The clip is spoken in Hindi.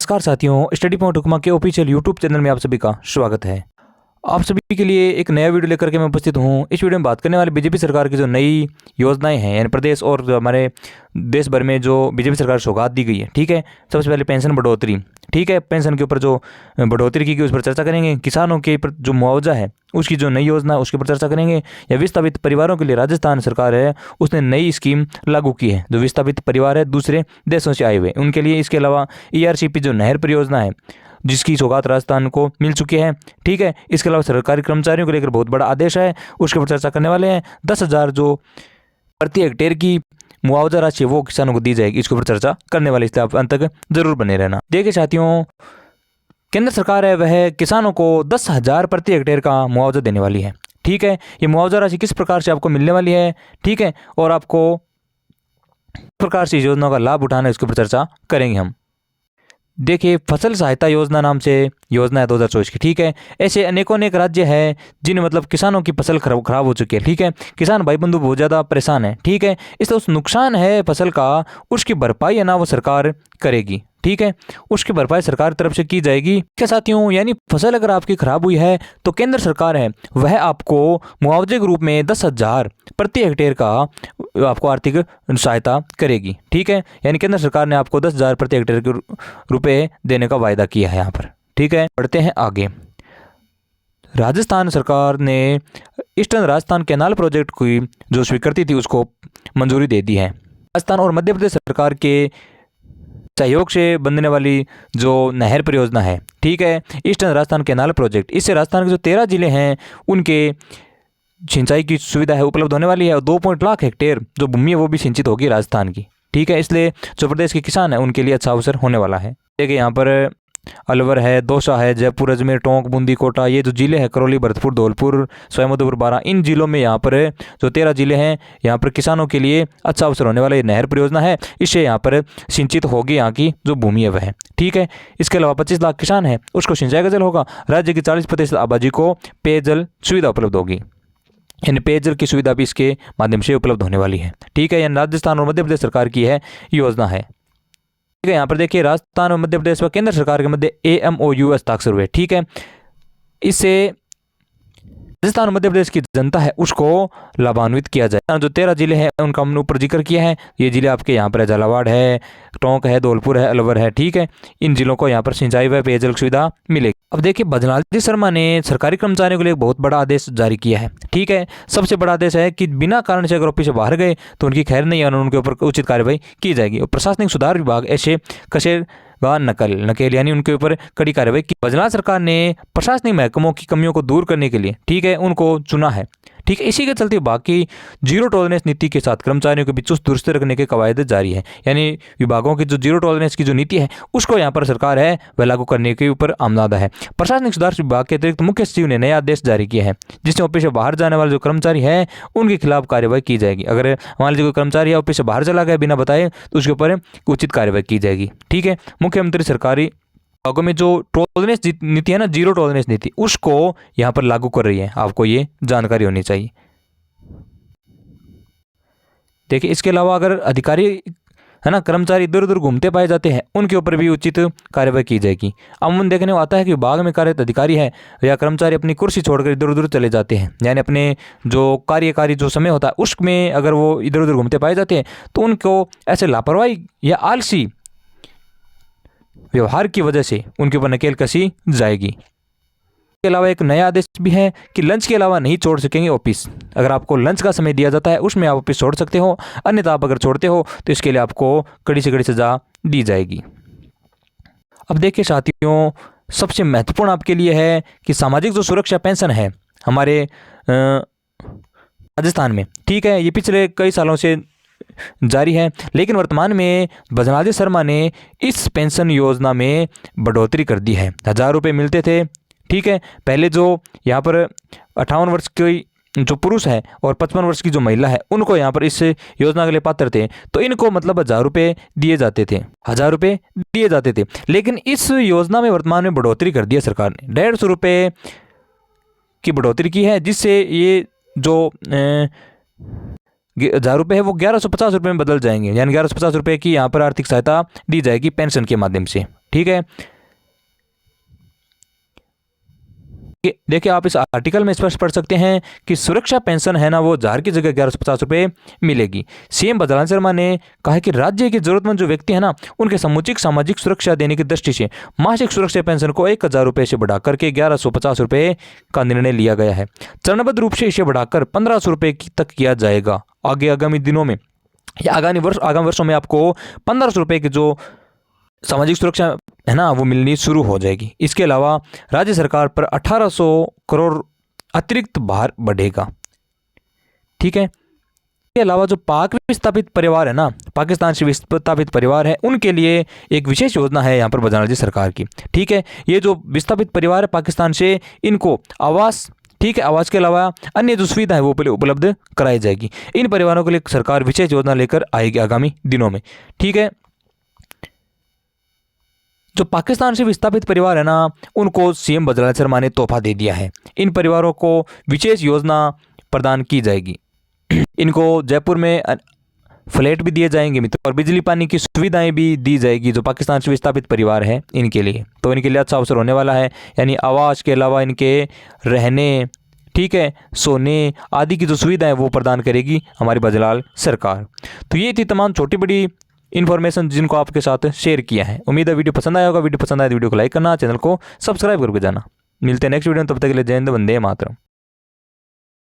नमस्कार साथियों, स्टडी पॉइंट हुक्मा के ऑफिशियल यूट्यूब चैनल में आप सभी का स्वागत है। आप सभी के लिए एक नया वीडियो लेकर के मैं उपस्थित हूँ। इस वीडियो में बात करने वाले बीजेपी सरकार की जो नई योजनाएं हैं, यानी प्रदेश और जो हमारे देश भर में जो बीजेपी सरकार सौगात दी गई है। ठीक है, सबसे पहले पेंशन बढ़ोतरी। ठीक है, पेंशन के ऊपर जो बढ़ोतरी की गई उस पर चर्चा करेंगे। किसानों के जो मुआवजा है उसकी जो नई योजना है उसके ऊपर चर्चा करेंगे। या विस्थापित परिवारों के लिए राजस्थान सरकार है उसने नई स्कीम लागू की है। जो विस्थापित परिवार है दूसरे देशों से आए हुए उनके लिए। इसके अलावा ERCP जो नहर परियोजना है जिसकी सौगात राजस्थान को मिल चुकी है। ठीक है, इसके अलावा सरकारी कर्मचारियों को लेकर बहुत बड़ा आदेश है, उसके ऊपर चर्चा करने वाले हैं। 10,000 जो प्रति हेक्टेयर की मुआवजा राशि वो किसानों को दी जाएगी, इसके ऊपर चर्चा करने वाले, इसलिए आप अंत तक जरूर बने रहना। देखिए साथियों, केंद्र सरकार है वह किसानों को 10,000 प्रति हेक्टेयर का मुआवजा देने वाली है। ठीक है, ये मुआवजा राशि किस प्रकार से आपको मिलने वाली है, ठीक है, और आपको किस प्रकार से इस योजना का लाभ उठाना है उसके ऊपर चर्चा करेंगे हम। देखिए, फसल सहायता योजना नाम से योजना है 2024 की। ठीक है, ऐसे अनेकों अनेक राज्य हैं जिनमें मतलब किसानों की फसल खराब हो चुकी है। ठीक है, किसान भाई बंधु बहुत ज़्यादा परेशान है। ठीक है, इसलिए उस नुकसान है फसल का उसकी भरपाई है ना वो सरकार करेगी। ठीक है, उसकी भरपाई सरकार की तरफ से की जाएगी। क्या साथियों, यानी फसल अगर आपकी खराब हुई है तो केंद्र सरकार है वह आपको मुआवजे के रूप में 10,000 प्रति हेक्टेयर का आपको आर्थिक सहायता करेगी। ठीक है, यानी केंद्र सरकार ने आपको 10,000 प्रति हेक्टेयर के रुपए देने का वायदा किया है यहाँ पर। ठीक है, बढ़ते हैं आगे। राजस्थान सरकार ने ईस्टर्न राजस्थान कैनाल प्रोजेक्ट की जो स्वीकृति थी उसको मंजूरी दे दी है। राजस्थान और मध्य प्रदेश सरकार के सहयोग से बनने वाली जो नहर परियोजना है, ठीक है, ईस्टर्न राजस्थान कैनाल प्रोजेक्ट, इससे राजस्थान के जो 13 जिले हैं उनके सिंचाई की सुविधा है उपलब्ध होने वाली है। और 2 लाख हेक्टेयर जो भूमि है वो भी सिंचित होगी राजस्थान की। ठीक है, इसलिए जो प्रदेश के किसान हैं उनके लिए अच्छा अवसर होने वाला है। देखिए, यहाँ पर अलवर है, दौसा है, जयपुर, अजमेर, टोंक, बूंदी, कोटा, ये जो जिले हैं, करौली, भरतपुर, धौलपुर, सवाईमाधोपुर, बारां, इन जिलों में यहाँ पर जो 13 जिले हैं यहाँ पर किसानों के लिए अच्छा अवसर होने वाला ये नहर परियोजना है। इससे यहाँ पर सिंचित होगी यहाँ की जो भूमि है वह। ठीक है, इसके अलावा 25 लाख किसान हैं उसको सिंचाई का जल होगा। राज्य की 40% आबादी को पेयजल सुविधा उपलब्ध होगी, यानी पेयजल की सुविधा भी इसके माध्यम से उपलब्ध होने वाली है। ठीक है, यानी राजस्थान और मध्य प्रदेश सरकार की है योजना है। ठीक है, यहाँ पर देखिए, राजस्थान और मध्य प्रदेश व केंद्र सरकार के मध्य AMOU हस्ताक्षर हुए। ठीक है, इससे राजस्थान और मध्य प्रदेश की जनता है उसको लाभान्वित किया जाए। जो 13 जिले हैं उनका हमने ऊपर जिक्र किया है। ये जिले आपके यहाँ पर है, झालावाड़ है, टोंक है, धौलपुर है, अलवर है। ठीक है, इन जिलों को यहाँ पर सिंचाई व पेयजल सुविधा मिलेगी। अब देखिए, भजनाल जी शर्मा ने सरकारी कर्मचारियों के लिए बहुत बड़ा आदेश जारी किया है। ठीक है, सबसे बड़ा आदेश है कि बिना कारण से अगर ऑफिस से बाहर गए तो उनकी खैर नहीं है और उनके ऊपर उचित कार्रवाई की जाएगी। और प्रशासनिक सुधार विभाग ऐसे कशे नकेल यानी उनके ऊपर कड़ी कार्रवाई की। भजनाल सरकार ने प्रशासनिक महकमों की कमियों को दूर करने के लिए, ठीक है, उनको चुना है। ठीक है, इसी के चलते बाकी जीरो टॉलरेंस नीति के साथ कर्मचारियों के बीच चुस्त दुरुस्त रखने के कवायद जारी है। यानी विभागों की जो जीरो टॉलरेंस की जो नीति है उसको यहाँ पर सरकार है वह लागू करने के ऊपर आमदादा है। प्रशासनिक सुधार विभाग के अतिरिक्त मुख्य सचिव ने नया आदेश जारी किया है जिसमें ऑफिस से बाहर जाने वाले जो कर्मचारी है उनके खिलाफ कार्रवाई की जाएगी। अगर मान लीजिए कोई कर्मचारी है ऑफिस से बाहर चला गया बिना बताए तो उसके ऊपर उचित कार्रवाई की जाएगी। ठीक है, मुख्यमंत्री सरकारी विभागों में जो टॉलरेंस नीति है ना, जीरो टॉलरेंस नीति, उसको यहाँ पर लागू कर रही है। आपको ये जानकारी होनी चाहिए। देखिए, इसके अलावा अगर अधिकारी है ना, कर्मचारी इधर उधर घूमते पाए जाते हैं उनके ऊपर भी उचित कार्रवाई की जाएगी। अमूमन देखने को आता है कि विभाग में कार्यरत अधिकारी है या कर्मचारी अपनी कुर्सी छोड़कर इधर उधर चले जाते हैं, यानी अपने जो कार्यकारी जो समय होता है उसमें अगर वो इधर उधर घूमते पाए जाते हैं तो उनको ऐसे लापरवाही या आलसी व्यवहार की वजह से उनके ऊपर नकेल कसी जाएगी। इसके अलावा एक नया आदेश भी है कि लंच के अलावा नहीं छोड़ सकेंगे ऑफिस। अगर आपको लंच का समय दिया जाता है उसमें आप ऑफिस छोड़ सकते हो, अन्यथा आप अगर छोड़ते हो तो इसके लिए आपको कड़ी से कड़ी सजा दी जाएगी। अब देखिए साथियों, सबसे महत्वपूर्ण आपके लिए है कि सामाजिक जो सुरक्षा पेंशन है हमारे राजस्थान में, ठीक है, ये पिछले कई सालों से जारी है, लेकिन वर्तमान में भजनाल जी शर्मा ने इस पेंशन योजना में बढ़ोतरी कर दी है। 1,000 रुपये मिलते थे। ठीक है, पहले जो यहाँ पर 58 वर्ष की जो पुरुष है और 55 वर्ष की जो महिला है उनको यहाँ पर इस योजना के लिए पात्र थे तो इनको मतलब 1,000 रुपये दिए जाते थे, 1,000 रुपये दिए जाते थे। लेकिन इस योजना में वर्तमान में बढ़ोतरी कर दी है सरकार ने, 150 रुपये की बढ़ोतरी की है, जिससे ये जो 1,000 रुपये है वो 1,150 रुपये में बदल जाएंगे, यानी 1,150 रुपये की यहाँ पर आर्थिक सहायता दी जाएगी पेंशन के माध्यम से। ठीक है, देखिए आप इस आर्टिकल में स्पष्ट पढ़ सकते हैं कि सुरक्षा पेंशन है ना वो 1000 की जगह 1150 रुपये मिलेगी। सीएम बलराम शर्मा ने कहा कि राज्य के जरूरतमंद जो व्यक्ति है ना उनके समुचित सामाजिक सुरक्षा देने की दृष्टि से मासिक सुरक्षा पेंशन को 1000 रुपये से बढ़ाकर के 1150 रुपये का निर्णय लिया गया है। चरणबद्ध रूप से इसे बढ़ाकर 1500 रुपये तक किया जाएगा। आगामी दिनों में या आगामी वर्षों में आपको 1500 रुपये की जो सामाजिक सुरक्षा है ना वो मिलनी शुरू हो जाएगी। इसके अलावा राज्य सरकार पर 1800 करोड़ अतिरिक्त भार बढ़ेगा। ठीक है, इसके अलावा जो पाक विस्थापित परिवार है ना, पाकिस्तान से विस्थापित परिवार है, उनके लिए एक विशेष योजना है यहाँ पर बजाना राज्य सरकार की। ठीक है, ये जो विस्थापित परिवार है पाकिस्तान से, इनको आवास, ठीक है, आवास के अलावा अन्य जो सुविधा है वो उपलब्ध कराई जाएगी। इन परिवारों के लिए सरकार विशेष योजना लेकर आएगी आगामी दिनों में। ठीक है, जो पाकिस्तान से विस्थापित परिवार है ना उनको सीएम बलराम शर्मा ने तोहफा दे दिया है। इन परिवारों को विशेष योजना प्रदान की जाएगी। इनको जयपुर में फ्लैट भी दिए जाएंगे मित्र, और बिजली पानी की सुविधाएं भी दी जाएगी जो पाकिस्तान से विस्थापित परिवार है इनके लिए। तो इनके लिए अच्छा अवसर होने वाला है, यानी आवास के अलावा इनके रहने, ठीक है, सोने आदि की जो सुविधा है वो प्रदान करेगी हमारी बजलाल सरकार। तो ये थी तमाम छोटी बड़ी इन्फॉर्मेशन जिनको आपके साथ शेयर किया है। उम्मीद है वीडियो पसंद आया होगा। वीडियो पसंद आए तो वीडियो को लाइक करना, चैनल को सब्सक्राइब करके जाना। मिलते हैं नेक्स्ट वीडियो में, तब तक के लिए जय हिंद, वंदे मातरम।